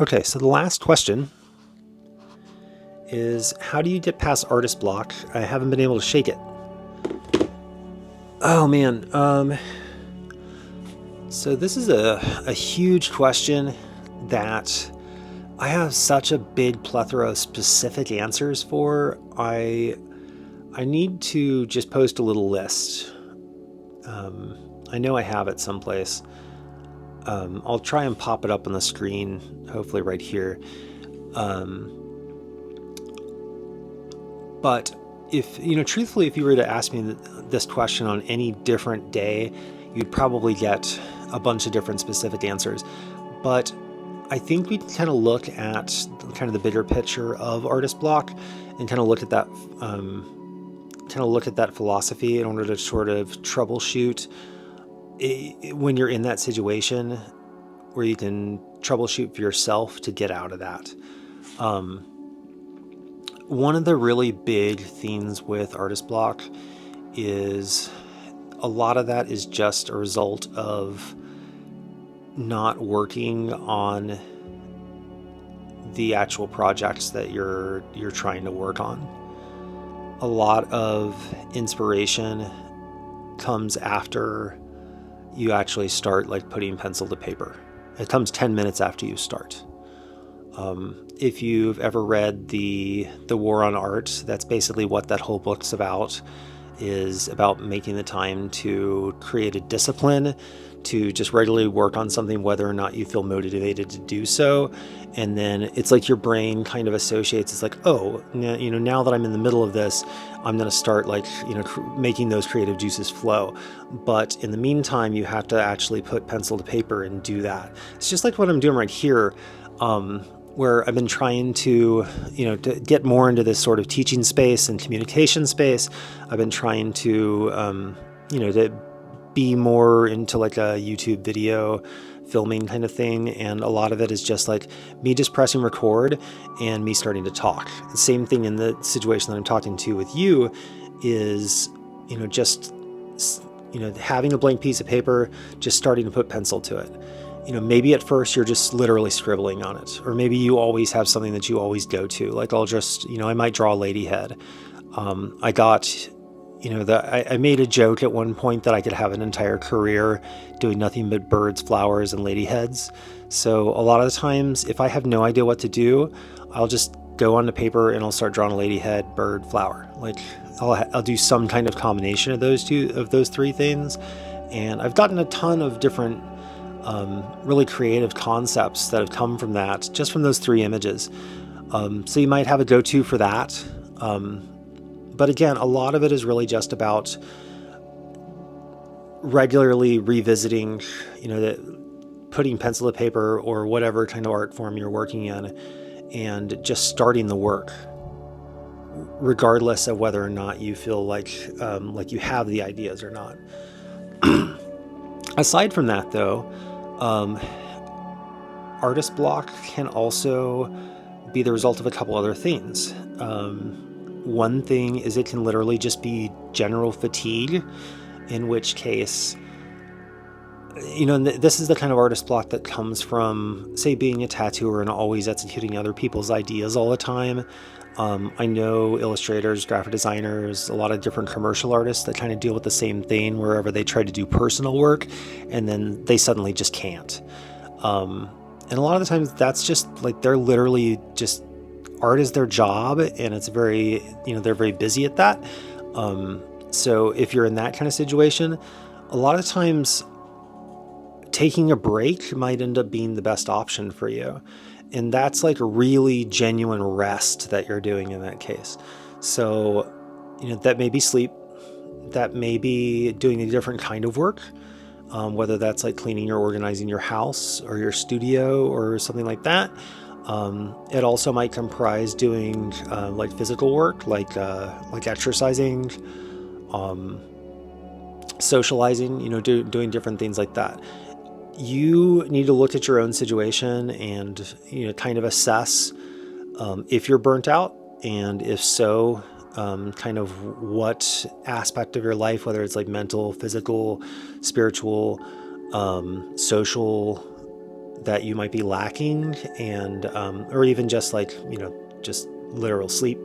Okay, so the last question is, how do you get past artist block? I haven't been able to shake it. Oh man, so this is a huge question that I have such a big plethora of specific answers for. I need to just post a little list. I know I have it someplace. I'll try and pop it up on the screen, hopefully right here. But if, truthfully, if you were to ask me this question on any different day, you'd probably get a bunch of different specific answers. But I think we can kind of look at kind of the bigger picture of artist block and kind of look at that, philosophy in order to sort of troubleshoot when you're in that situation, where you can troubleshoot for yourself to get out of that. One of the really big themes with artist block is a lot of that is just a result of not working on the actual projects that you're trying to work on. A lot of inspiration comes after you actually start putting pencil to paper. It comes 10 minutes after you start. If you've ever read the War on Art, that's basically what that whole book's about. Is about making the time to create a discipline, to just regularly work on something, whether or not you feel motivated to do so. And then it's like your brain kind of associates. It's like, oh, now that I'm in the middle of this, I'm going to start making those creative juices flow. But in the meantime, you have to actually put pencil to paper and do that. It's just like what I'm doing right here. Where I've been trying to get more into this sort of teaching space and communication space. I've been trying to, to be more into a YouTube video filming kind of thing. And a lot of it is just me just pressing record and me starting to talk. The same thing in the situation that I'm talking to with you is, just, having a blank piece of paper, just starting to put pencil to it. Maybe at first you're just literally scribbling on it, or maybe you always have something that you always go to. I'll just, I might draw a lady head. I got, I made a joke at one point that I could have an entire career doing nothing but birds, flowers, and lady heads. So a lot of the times, if I have no idea what to do, I'll just go onto paper and I'll start drawing a lady head, bird, flower. I'll do some kind of combination of those three things. And I've gotten a ton of different really creative concepts that have come from that, just from those three images. So you might have a go-to for that. But again, a lot of it is really just about regularly revisiting, putting pencil to paper or whatever kind of art form you're working in, and just starting the work, regardless of whether or not you feel like you have the ideas or not. Aside from that, though, artist block can also be the result of a couple other things. One thing is it can literally just be general fatigue, in which case, this is the kind of artist block that comes from, say, being a tattooer and always executing other people's ideas all the time. I know illustrators, graphic designers, a lot of different commercial artists that kind of deal with the same thing wherever they try to do personal work and then they suddenly just can't. And a lot of the times that's just they're literally just, art is their job, and it's very, they're very busy at that. So if you're in that kind of situation, a lot of times taking a break might end up being the best option for you. And that's a really genuine rest that you're doing in that case. So, that may be sleep, that may be doing a different kind of work, whether that's cleaning or organizing your house or your studio or something like that. It also might comprise doing physical work, like exercising, socializing, doing different things like that. You need to look at your own situation and kind of assess if you're burnt out, and if so, kind of what aspect of your life, whether it's mental, physical, spiritual, social, that you might be lacking, and or even just like, just literal sleep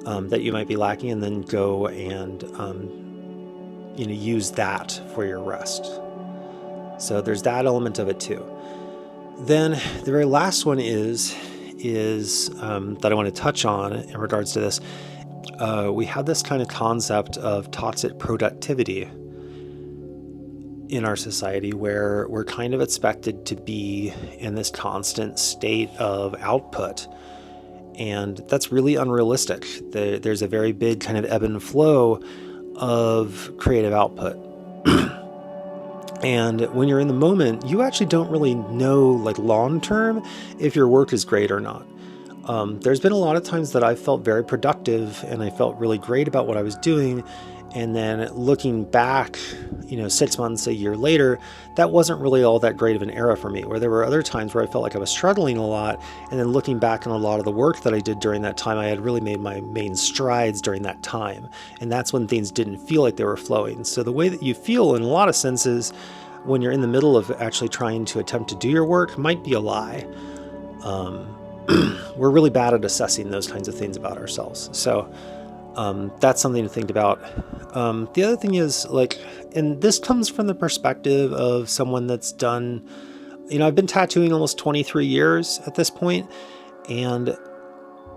that you might be lacking, and then go and use that for your rest. So there's that element of it too. Then the very last one is that I want to touch on in regards to this. We have this kind of concept of toxic productivity in our society, where we're kind of expected to be in this constant state of output. And that's really unrealistic. There's a very big kind of ebb and flow of creative output. And when you're in the moment, you actually don't really know, like, long term, if your work is great or not. There's been a lot of times that I felt very productive and I felt really great about what I was doing. And then looking back, 6 months, a year later, that wasn't really all that great of an era for me, where there were other times where I felt like I was struggling a lot. And then looking back on a lot of the work that I did during that time, I had really made my main strides during that time. And that's when things didn't feel like they were flowing. So the way that you feel in a lot of senses when you're in the middle of actually trying to attempt to do your work might be a lie. We're really bad at assessing those kinds of things about ourselves. So that's something to think about. The other thing is, like, and this comes from the perspective of someone that's done, I've been tattooing almost 23 years at this point, and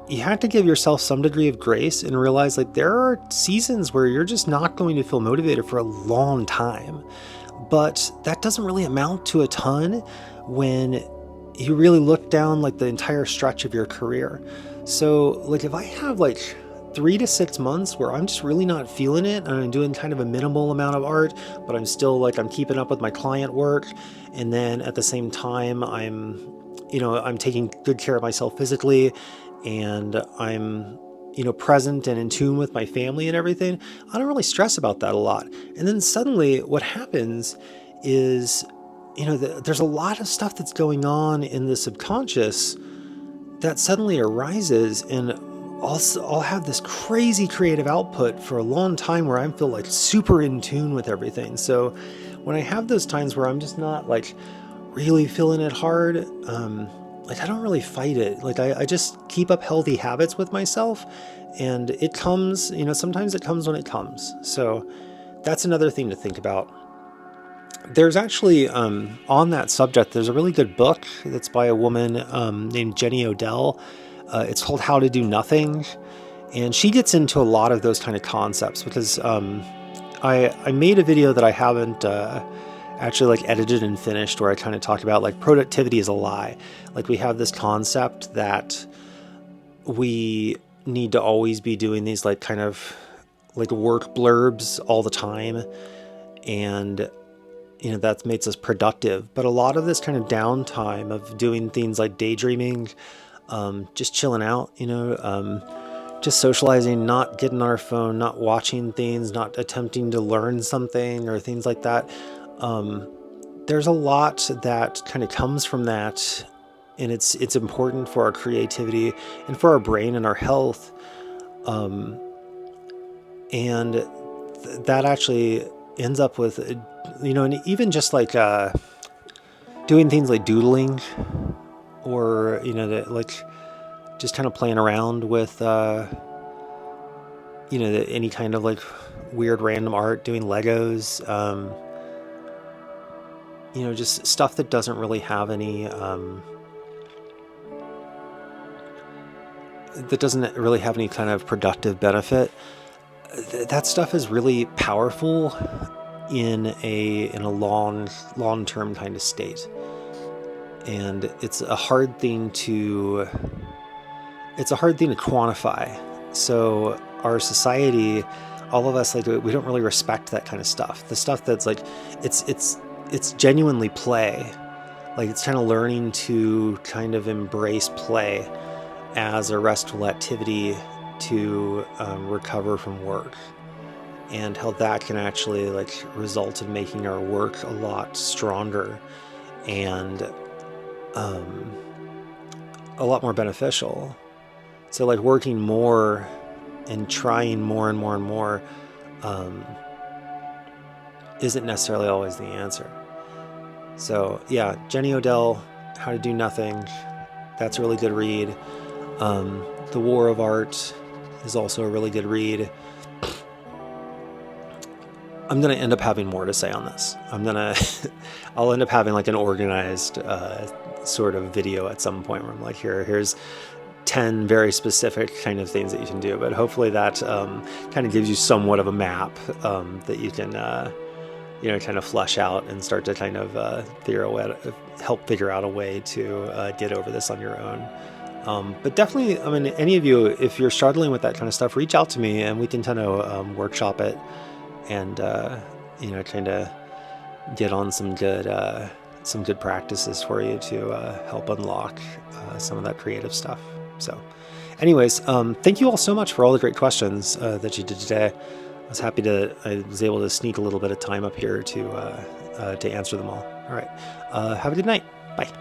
you have to give yourself some degree of grace and realize, like, there are seasons where you're just not going to feel motivated for a long time. But that doesn't really amount to a ton when you really look down, like, the entire stretch of your career. So, like, if I have like 3 to 6 months where I'm just really not feeling it, and I'm doing kind of a minimal amount of art, but I'm still, like, I'm keeping up with my client work, and then at the same time I'm taking good care of myself physically, and I'm present and in tune with my family and everything, I don't really stress about that a lot. And then suddenly what happens is, there's a lot of stuff that's going on in the subconscious that suddenly arises, and I'll have this crazy creative output for a long time where I feel like super in tune with everything. So when I have those times where I'm just not, like, really feeling it hard, like, I don't really fight it. Like, I just keep up healthy habits with myself, and it comes, sometimes it comes when it comes. So that's another thing to think about. There's actually, on that subject, there's a really good book that's by a woman named Jenny Odell. It's called How to Do Nothing. And she gets into a lot of those kind of concepts, because I made a video that I haven't actually, like, edited and finished, where I kind of talk about, like, productivity is a lie. Like, we have this concept that we need to always be doing these, like, kind of like work blurbs all the time, and that makes us productive. But a lot of this kind of downtime of doing things like daydreaming, just chilling out, just socializing, not getting on our phone, not watching things, not attempting to learn something or things like that. There's a lot that kind of comes from that, and it's important for our creativity and for our brain and our health. And that actually ends up with, and even just like doing things like doodling, or like just kind of playing around with any kind of, like, weird random art, doing Legos, just stuff that doesn't really have any kind of productive benefit. That stuff is really powerful in a long-term kind of state, and it's a hard thing to quantify. So our society, all of us, like, we don't really respect that kind of stuff. The stuff that's like, it's genuinely play. Like, it's kind of learning to kind of embrace play as a restful activity to recover from work, and how that can actually, like, result in making our work a lot stronger and a lot more beneficial. So, like, working more and trying more and more and more isn't necessarily always the answer. So yeah, Jenny Odell, How to Do Nothing. That's a really good read. The War of Art is also a really good read. I'm going to end up having more to say on this. I'll end up having like an organized sort of video at some point where I'm like, here's 10 very specific kind of things that you can do. But hopefully that kind of gives you somewhat of a map that you can, kind of flesh out and start to kind of help figure out a way to get over this on your own. But definitely, I mean, any of you, if you're struggling with that kind of stuff, reach out to me and we can kind of workshop it and kind of get on some good practices for you to help unlock some of that creative stuff. So anyways, thank you all so much for all the great questions that you did today. I was able to sneak a little bit of time up here to answer them all. All right, have a good night. Bye.